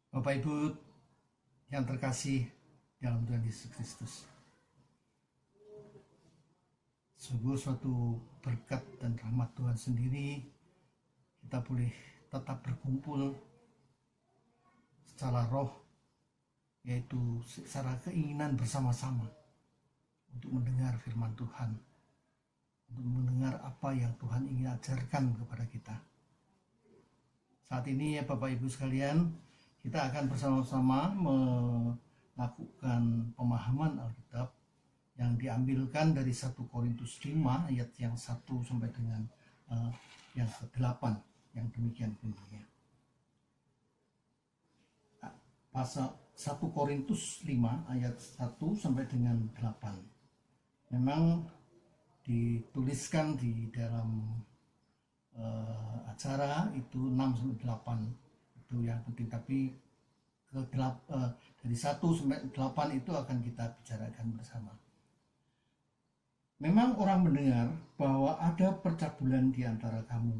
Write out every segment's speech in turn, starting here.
Bapak Ibu yang terkasih dalam Tuhan Yesus Kristus, sungguh suatu berkat dan rahmat Tuhan sendiri kita boleh tetap berkumpul secara roh, yaitu secara keinginan bersama-sama untuk mendengar firman Tuhan, untuk mendengar apa yang Tuhan ingin ajarkan kepada kita. Saat ini ya Bapak Ibu sekalian, kita akan bersama-sama melakukan pemahaman Alkitab yang diambilkan dari 1 Korintus 5 ayat yang 1 sampai dengan yang ke-8, yang demikian bunyinya. Pasal 1 Korintus 5 ayat 1 sampai dengan 8. Memang dituliskan di dalam acara itu 6 sampai 8 itu yang penting, tapi dari 1 sampai 8 itu akan kita bicarakan bersama. Memang orang mendengar bahwa ada percabulan di antara kamu,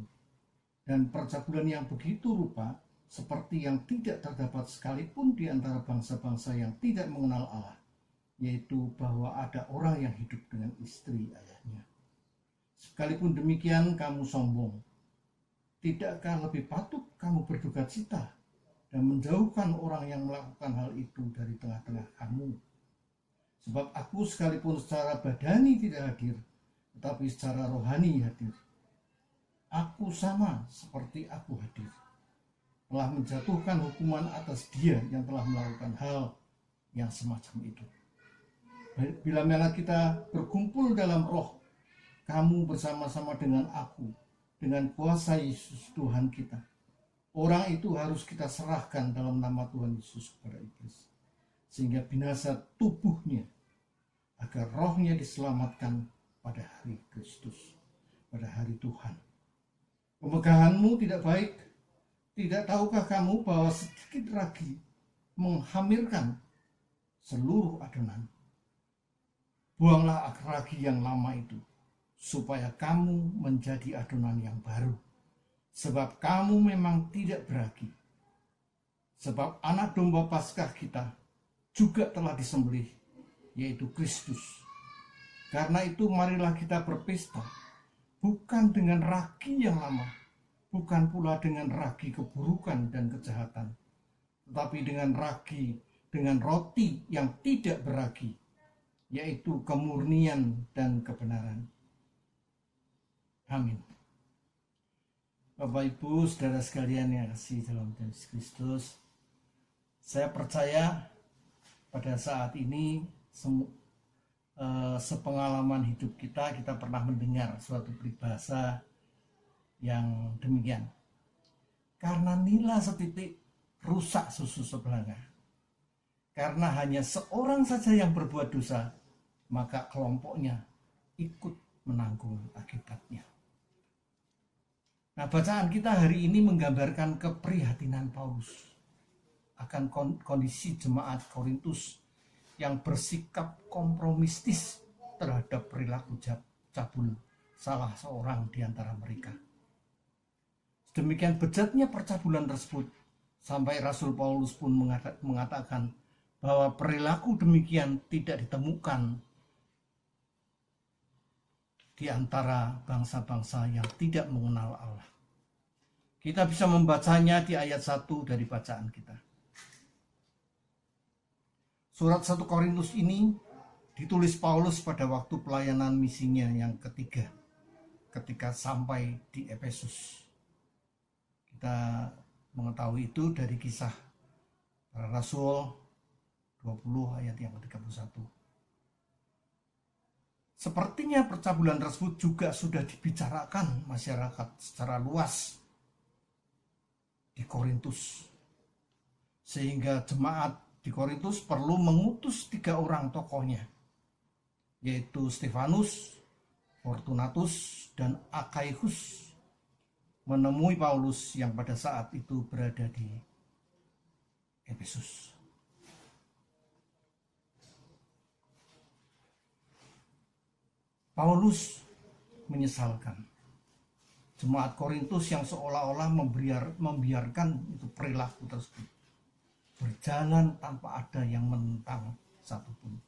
dan percabulan yang begitu rupa seperti yang tidak terdapat sekalipun di antara bangsa-bangsa yang tidak mengenal Allah, yaitu bahwa ada orang yang hidup dengan istri ayahnya. Sekalipun demikian kamu sombong. Tidakkah lebih patut kamu berduka cita dan menjauhkan orang yang melakukan hal itu dari tengah-tengah kamu? Sebab aku sekalipun secara badani tidak hadir, tetapi secara rohani hadir. Aku sama seperti aku hadir, telah menjatuhkan hukuman atas dia yang telah melakukan hal yang semacam itu. Bila mana kita berkumpul dalam roh, kamu bersama-sama dengan aku, dengan kuasa Yesus Tuhan kita, orang itu harus kita serahkan dalam nama Tuhan Yesus kepada iblis, sehingga binasa tubuhnya, agar rohnya diselamatkan pada hari Kristus, pada hari Tuhan. Pemegahanmu tidak baik. Tidak tahukah kamu bahwa sedikit ragi menghamirkan seluruh adonan? Buanglah ragi yang lama itu, supaya kamu menjadi adonan yang baru. Sebab kamu memang tidak beragi. Sebab anak domba Paskah kita juga telah disembelih, yaitu Kristus. Karena itu marilah kita berpesta, bukan dengan ragi yang lama, bukan pula dengan ragi keburukan dan kejahatan, tetapi dengan roti yang tidak beragi, yaitu kemurnian dan kebenaran. Amin. Bapak Ibu, saudara sekalian yang kasih dalam Tuhan Yesus Kristus, saya percaya pada saat ini sepengalaman hidup kita pernah mendengar suatu peribahasa yang demikian. Karena nila setitik, rusak susu sebelanga. Karena hanya seorang saja yang berbuat dosa, maka kelompoknya ikut menanggung akibatnya. Nah, bacaan kita hari ini menggambarkan keprihatinan Paulus akan kondisi jemaat Korintus yang bersikap kompromistis terhadap perilaku cabul salah seorang di antara mereka. Demikian bejatnya percabulan tersebut sampai Rasul Paulus pun mengatakan bahwa perilaku demikian tidak ditemukan di antara bangsa-bangsa yang tidak mengenal Allah. Kita bisa membacanya di ayat 1 dari bacaan kita. Surat 1 Korintus ini ditulis Paulus pada waktu pelayanan misinya yang ketiga, ketika sampai di Efesus. Kita mengetahui itu dari Kisah Para Rasul 20 ayat yang ke-31. Sepertinya percabulan tersebut juga sudah dibicarakan masyarakat secara luas di Korintus, sehingga jemaat di Korintus perlu mengutus 3 orang tokohnya, yaitu Stefanus, Fortunatus, dan Achaicus, menemui Paulus yang pada saat itu berada di Efesus. Paulus menyesalkan jemaat Korintus yang seolah-olah membiarkan itu perilaku tersebut. berjalan tanpa ada yang menentang satupun.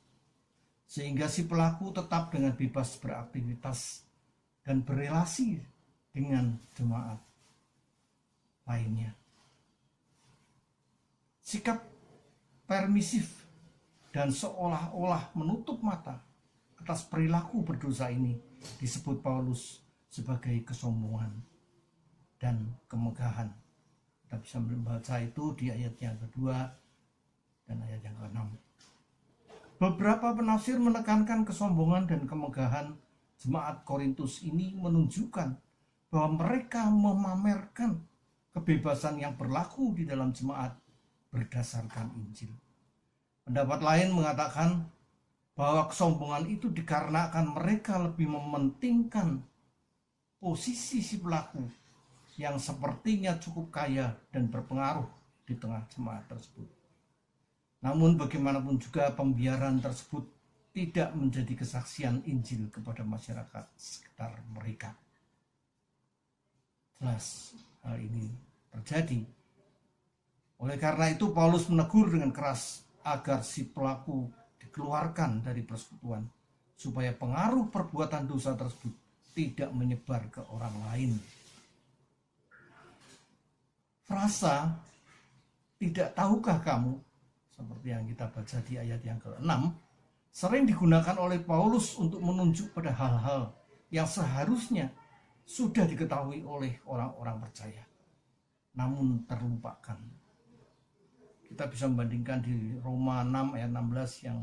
Sehingga si pelaku tetap dengan bebas beraktivitas dan berelasi dengan jemaat lainnya. Sikap permisif dan seolah-olah menutup mata atas perilaku berdosa ini disebut Paulus sebagai kesombongan dan kemegahan. Kita bisa membaca itu di ayat yang kedua dan ayat yang ke-6. Beberapa penafsir menekankan kesombongan dan kemegahan jemaat Korintus ini menunjukkan bahwa mereka memamerkan kebebasan yang berlaku di dalam jemaat berdasarkan Injil. Pendapat lain mengatakan bahwa kesombongan itu dikarenakan mereka lebih mementingkan posisi si pelaku yang sepertinya cukup kaya dan berpengaruh di tengah jemaat tersebut. Namun bagaimanapun juga pembiaran tersebut tidak menjadi kesaksian Injil kepada masyarakat sekitar mereka. Jelas hal ini terjadi. Oleh karena itu Paulus menegur dengan keras agar si pelaku dikeluarkan dari persekutuan supaya pengaruh perbuatan dosa tersebut tidak menyebar ke orang lain. Frasa "tidak tahukah kamu" seperti yang kita baca di ayat yang ke-6 sering digunakan oleh Paulus untuk menunjuk pada hal-hal yang seharusnya sudah diketahui oleh orang-orang percaya namun terlupakan. Kita bisa membandingkan di Roma 6 ayat 16 yang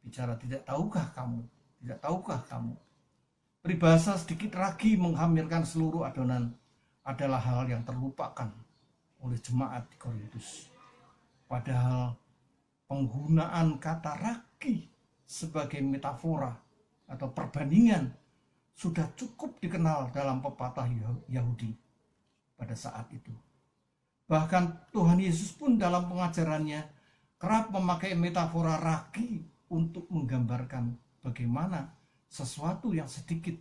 bicara tidak tahukah kamu. Peribahasa sedikit ragi menghamirkan seluruh adonan adalah hal yang terlupakan oleh jemaat di Korintus. Padahal penggunaan kata ragi sebagai metafora atau perbandingan sudah cukup dikenal dalam pepatah Yahudi pada saat itu. Bahkan Tuhan Yesus pun dalam pengajarannya kerap memakai metafora ragi untuk menggambarkan bagaimana sesuatu yang sedikit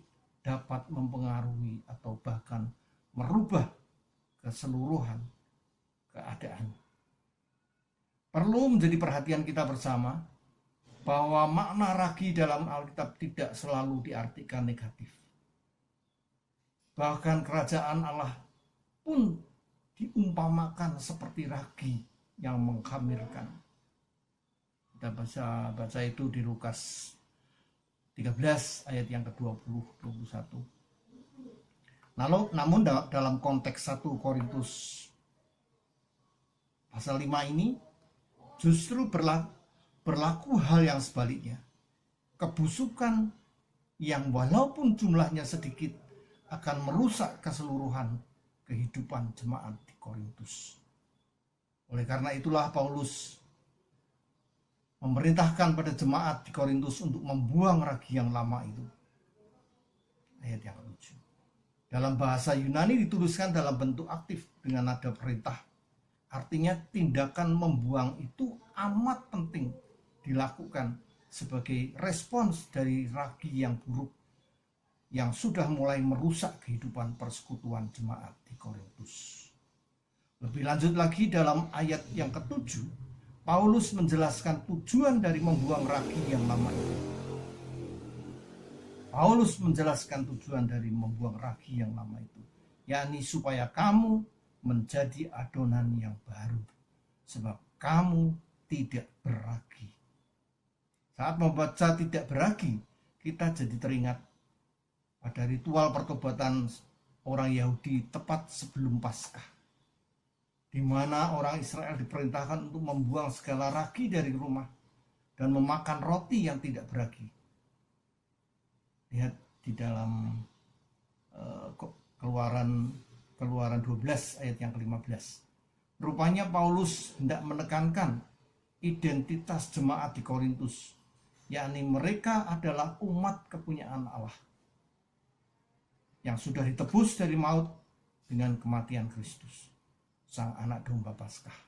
dapat mempengaruhi atau bahkan merubah keseluruhan keadaan. Perlu menjadi perhatian kita bersama bahwa makna ragi dalam Alkitab tidak selalu diartikan negatif. Bahkan kerajaan Allah pun diumpamakan seperti ragi yang mengkhamirkan. Kita baca itu di Lukas 13 ayat yang ke-20-21. Namun dalam konteks 1 Korintus pasal 5 ini justru berlaku hal yang sebaliknya. Kebusukan yang walaupun jumlahnya sedikit akan merusak keseluruhan kehidupan jemaat di Korintus. Oleh karena itulah Paulus memerintahkan pada jemaat di Korintus untuk membuang ragi yang lama itu. Ayat yang ke-7. Dalam bahasa Yunani dituliskan dalam bentuk aktif dengan nada perintah. Artinya tindakan membuang itu amat penting dilakukan sebagai respons dari ragi yang buruk yang sudah mulai merusak kehidupan persekutuan jemaat di Korintus. Lebih lanjut lagi dalam ayat yang ke-7, Paulus menjelaskan tujuan dari membuang ragi yang lama itu. Paulus menjelaskan tujuan dari membuang ragi yang lama itu, yakni supaya kamu menjadi adonan yang baru, sebab kamu tidak beragi. Saat membaca tidak beragi, kita jadi teringat pada ritual pertobatan orang Yahudi tepat sebelum Paskah, di mana orang Israel diperintahkan untuk membuang segala ragi dari rumah dan memakan roti yang tidak beragi. Lihat di dalam Keluaran 12 ayat yang ke-15. Rupanya Paulus hendak menekankan identitas jemaat di Korintus, yakni mereka adalah umat kepunyaan Allah yang sudah ditebus dari maut dengan kematian Kristus, sang anak domba Paskah.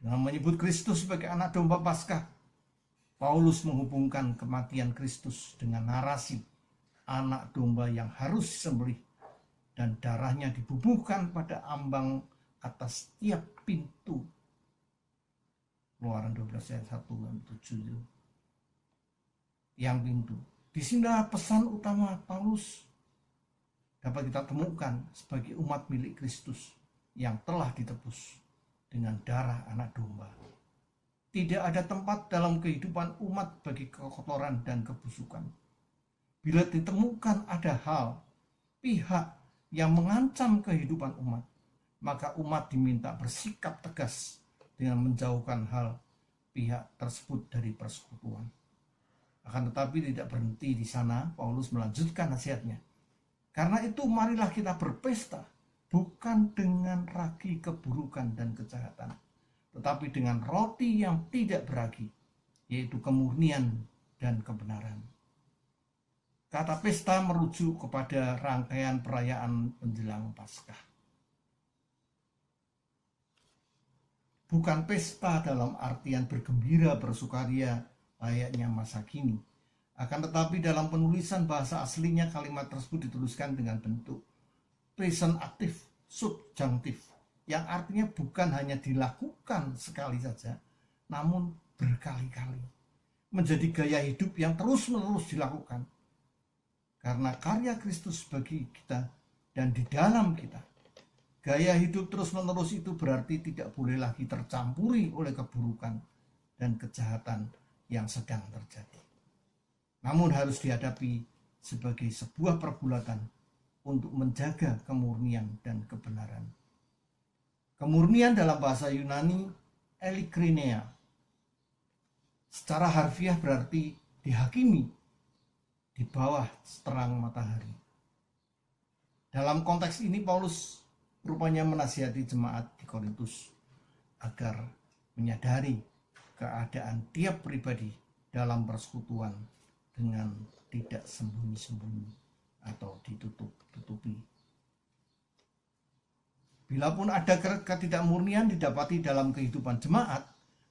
Dengan menyebut Kristus sebagai anak domba Paskah, Paulus menghubungkan kematian Kristus dengan narasi anak domba yang harus disembelih dan darahnya dibubuhkan pada ambang atas tiap pintu Keluaran 12 ayat 1 dan 7 itu. Yang pintu. Di sinilah pesan utama Paulus dapat kita temukan sebagai umat milik Kristus yang telah ditebus dengan darah anak domba. Tidak ada tempat dalam kehidupan umat bagi kekotoran dan kebusukan. Bila ditemukan ada hal, pihak yang mengancam kehidupan umat, maka umat diminta bersikap tegas dengan menjauhkan hal pihak tersebut dari persekutuan. Akan tetapi tidak berhenti di sana, Paulus melanjutkan nasihatnya. Karena itu marilah kita berpesta, bukan dengan ragi keburukan dan kejahatan, tetapi dengan roti yang tidak beragi, yaitu kemurnian dan kebenaran. Kata pesta merujuk kepada rangkaian perayaan menjelang Paskah. Bukan pesta dalam artian bergembira, bersukaria layaknya masa kini. Akan tetapi dalam penulisan bahasa aslinya kalimat tersebut dituliskan dengan bentuk present aktif, subjunctif, yang artinya bukan hanya dilakukan sekali saja, namun berkali-kali. Menjadi gaya hidup yang terus-menerus dilakukan. Karena karya Kristus bagi kita dan di dalam kita. Gaya hidup terus-menerus itu berarti tidak boleh lagi tercampuri oleh keburukan dan kejahatan yang sedang terjadi. Namun harus dihadapi sebagai sebuah pergulatan untuk menjaga kemurnian dan kebenaran. Kemurnian dalam bahasa Yunani elikrinea. Secara harfiah berarti dihakimi di bawah terang matahari. Dalam konteks ini Paulus rupanya menasihati jemaat di Korintus agar menyadari keadaan tiap pribadi dalam persekutuan dengan tidak sembunyi-sembunyi atau ditutup-tutupi. Bilapun ada ketidakmurnian didapati dalam kehidupan jemaat,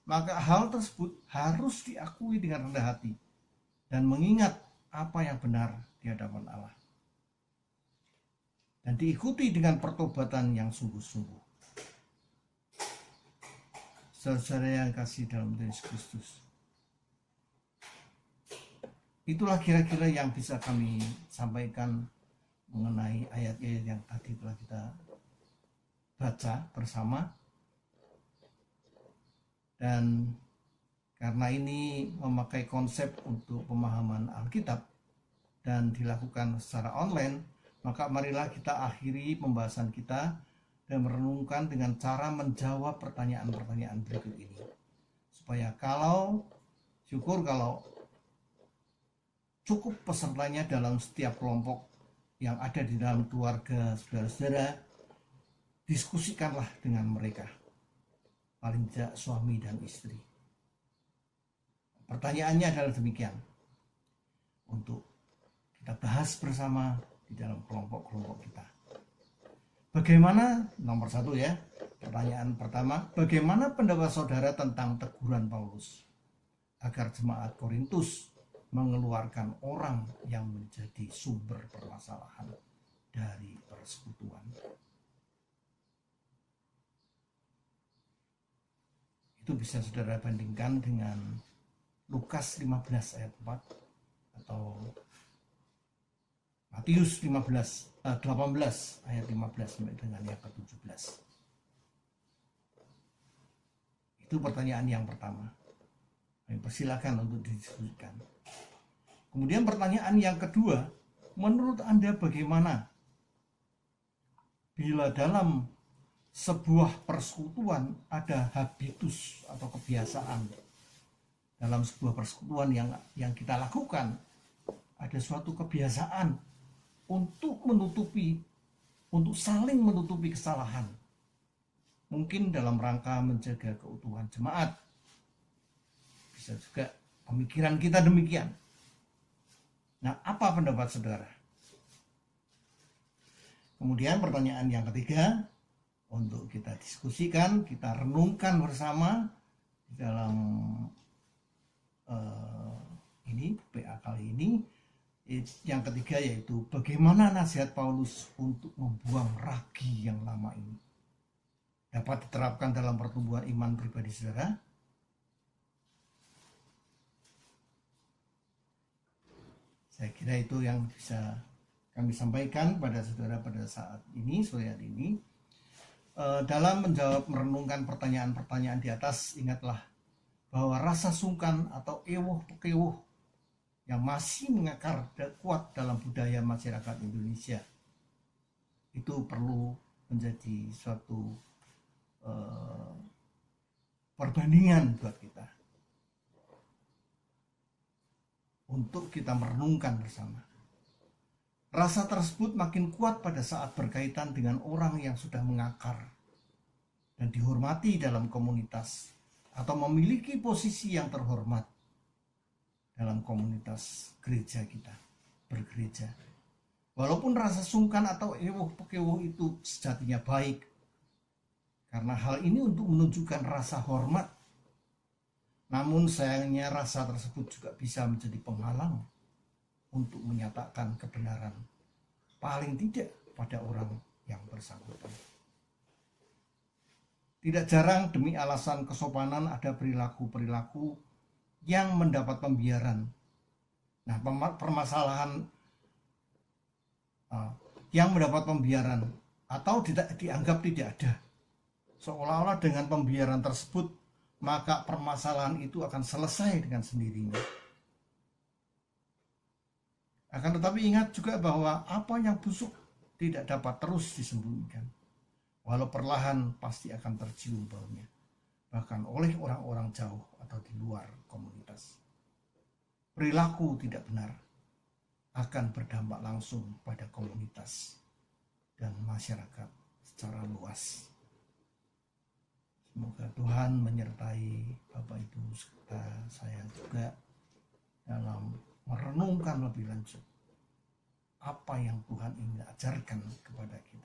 maka hal tersebut harus diakui dengan rendah hati dan mengingat apa yang benar di hadapan Allah. Dan diikuti dengan pertobatan yang sungguh-sungguh. Saudara yang kasih dalam Yesus Kristus. Itulah kira-kira yang bisa kami sampaikan mengenai ayat-ayat yang tadi telah kita baca bersama. Dan karena ini memakai konsep untuk pemahaman Alkitab dan dilakukan secara online, maka marilah kita akhiri pembahasan kita dan merenungkan dengan cara menjawab pertanyaan-pertanyaan berikut ini. Supaya kalau cukup pesertanya dalam setiap kelompok yang ada di dalam keluarga saudara-saudara, diskusikanlah dengan mereka, paling tidak suami dan istri. Pertanyaannya adalah demikian, untuk kita bahas bersama di dalam kelompok-kelompok kita. Bagaimana, nomor 1 ya, pertanyaan pertama, bagaimana pendapat saudara tentang teguran Paulus agar jemaat Korintus mengeluarkan orang yang menjadi sumber permasalahan dari persekutuan? Itu bisa saudara bandingkan dengan Lukas 15 ayat 4 atau Matius 18 ayat 15 sampai dengan yang ke-17. Itu pertanyaan yang pertama. Persilakan untuk didiskusikan. Kemudian pertanyaan yang kedua, menurut Anda bagaimana bila dalam sebuah persekutuan ada habitus atau kebiasaan, dalam sebuah persekutuan yang kita lakukan ada suatu kebiasaan untuk saling menutupi kesalahan, mungkin dalam rangka menjaga keutuhan jemaat. Bisa juga pemikiran kita demikian. Nah, apa pendapat saudara? Kemudian pertanyaan yang ketiga, untuk kita diskusikan, kita renungkan bersama di dalam PA kali ini. Yang ketiga yaitu bagaimana nasihat Paulus untuk membuang ragi yang lama ini dapat diterapkan dalam pertumbuhan iman pribadi saudara. Saya kira itu yang bisa kami sampaikan pada saudara pada saat ini, sore hari ini. Dalam menjawab merenungkan pertanyaan-pertanyaan di atas, ingatlah bahwa rasa sungkan atau ewuh-pekewuh yang masih mengakar dan kuat dalam budaya masyarakat Indonesia itu perlu menjadi suatu perbandingan buat kita untuk kita merenungkan bersama. Rasa tersebut makin kuat pada saat berkaitan dengan orang yang sudah mengakar dan dihormati dalam komunitas atau memiliki posisi yang terhormat dalam komunitas gereja kita, bergereja. Walaupun rasa sungkan atau ewuh-pekewuh itu sejatinya baik, karena hal ini untuk menunjukkan rasa hormat. Namun sayangnya rasa tersebut juga bisa menjadi penghalang untuk menyatakan kebenaran, paling tidak pada orang yang bersangkutan. Tidak jarang demi alasan kesopanan ada perilaku-perilaku yang mendapat pembiaran. Nah, permasalahan yang mendapat pembiaran atau dianggap tidak ada. Seolah-olah dengan pembiaran tersebut, maka permasalahan itu akan selesai dengan sendirinya. Akan tetapi ingat juga bahwa apa yang busuk tidak dapat terus disembunyikan. Walau perlahan pasti akan tercium baunya, bahkan oleh orang-orang jauh atau di luar komunitas. Perilaku tidak benar akan berdampak langsung pada komunitas dan masyarakat secara luas. Semoga Tuhan menyertai Bapak Ibu serta saya juga dalam merenungkan lebih lanjut apa yang Tuhan ingin ajarkan kepada kita.